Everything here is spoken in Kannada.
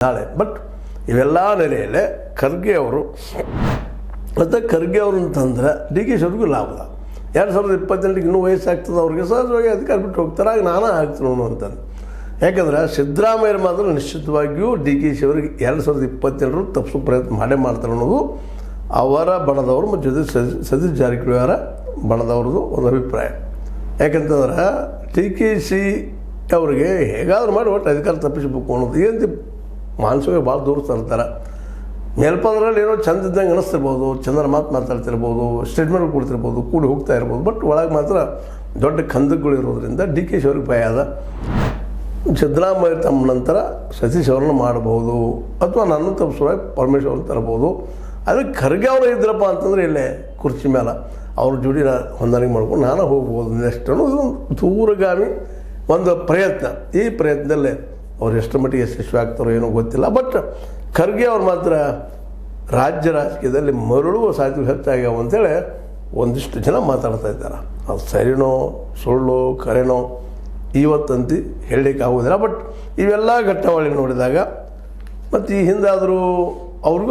ನಾಳೆ. ಬಟ್ ಇವೆಲ್ಲ ನೆಲೆಯಲ್ಲೇ ಖರ್ಗೆ ಅವರು ಮತ್ತು ಖರ್ಗೆ ಅವರು ಅಂತಂದ್ರೆ ಡಿ ಕೆ ಶಿ ಅವ್ರಿಗೂ ಲಾಭ. 2028 ಇನ್ನೂ ವಯಸ್ಸಾಗ್ತದೆ ಅವ್ರಿಗೆ, ಸಹಜವಾಗಿ ಅಧಿಕಾರ ಬಿಟ್ಟು ಹೋಗ್ತಾರೆ. ಆಗ ನಾನು ಆಗ್ತೀನಿ ಅಂತಂದು. ಯಾಕಂದ್ರೆ ಸಿದ್ದರಾಮಯ್ಯ ಮಾತ್ರ ನಿಶ್ಚಿತವಾಗಿಯೂ ಡಿ ಕೆ ಶಿ ಅವರಿಗೆ 2027 ತಪ್ಪಿಸೋ ಪ್ರಯತ್ನ ಮಾಡ್ತಾರೆ ಅನ್ನೋದು ಅವರ ಬಣದವರು ಮತ್ತು ಜೊತೆ ಸತೀಶ್ ಜಾರಕಿಹೊಳಿ ಅವರ ಬಣದವ್ರದ್ದು ಒಂದು ಅಭಿಪ್ರಾಯ. ಯಾಕಂತಂದ್ರೆ ಡಿ ಕೆ ಶಿ ಅವರಿಗೆ ಹೇಗಾದ್ರೂ ಮಾಡಿ ಒಟ್ಟು ಅಧಿಕಾರ ತಪ್ಪಿಸಬೇಕು ಅನ್ನೋದು ಏನು ಮಾನಸಿಕವಾಗಿ ಭಾಳ ದೂರ ತರ್ತಾರೆ. ಮೇಲ್ಪಂದ್ರಲ್ಲಿ ಏನೋ ಚಂದ ಇದ್ದಂಗೆ ಅನ್ನಿಸ್ತಿರ್ಬೋದು, ಚಂದ್ರ ಮಾತಾಡ್ತಿರ್ಬೋದು, ಸ್ಟೇಟ್ಮೆಂಟ್ ಕೊಡ್ತಿರ್ಬೋದು, ಕೂಡಿ ಹೋಗ್ತಾ ಇರ್ಬೋದು. ಬಟ್ ಒಳಗೆ ಮಾತ್ರ ದೊಡ್ಡ ಕಂದಕಗಳು ಇರೋದ್ರಿಂದ ಡಿ ಕೆ ಶಿ ಅವ್ರಿಗೆ ಭಯ ಅದ. ಸಿದ್ದರಾಮಯ್ಯ ತಮ್ಮ ನಂತರ ಸತೀಶ್ ಅವ್ರನ್ನ ಮಾಡಬಹುದು ಅಥವಾ ನನ್ನ ತಪ್ಪಿಸುವಾಗ ಪರಮೇಶ್ವರ್ ತರಬಹುದು. ಅದಕ್ಕೆ ಖರ್ಗೆ ಅವರು ಇದ್ರಪ್ಪ ಅಂತಂದರೆ ಇಲ್ಲೇ ಕುರ್ಚಿ ಮೇಲೆ ಅವ್ರ ಜೋಡಿ ಹೊಂದಾಣಿಕೆ ಮಾಡ್ಕೊಂಡು ನಾನು ಹೋಗ್ಬೋದು ನೆಕ್ಸ್ಟ್ ಅನ್ನೋದು ಒಂದು ದೂರಗಾಮಿ ಒಂದು ಪ್ರಯತ್ನ. ಈ ಪ್ರಯತ್ನದಲ್ಲೇ ಅವ್ರು ಎಷ್ಟು ಮಟ್ಟಿಗೆ ಯಶಸ್ವಿ ಆಗ್ತಾರೋ ಏನೋ ಗೊತ್ತಿಲ್ಲ. ಬಟ್ ಖರ್ಗೆ ಅವ್ರು ಮಾತ್ರ ರಾಜ್ಯ ರಾಜಕೀಯದಲ್ಲಿ ಮರಳುವ ಸಾಧ್ಯತೆ ಹೆಚ್ಚಾಗ್ಯಾವ ಅಂತೇಳಿ ಒಂದಿಷ್ಟು ಜನ ಮಾತಾಡ್ತಾ ಇದ್ದಾರೆ. ಅದು ಸರಿನೋ ಸುಳ್ಳು ಕರೆನೋ ಇವತ್ತಂತ ಹೇಳಲಿಕ್ಕೆ ಆಗೋದಿಲ್ಲ. ಬಟ್ ಇವೆಲ್ಲ ಘಟನಾವಳಿ ನೋಡಿದಾಗ ಮತ್ತು ಈ ಹಿಂದಾದರೂ ಅವ್ರಿಗೂ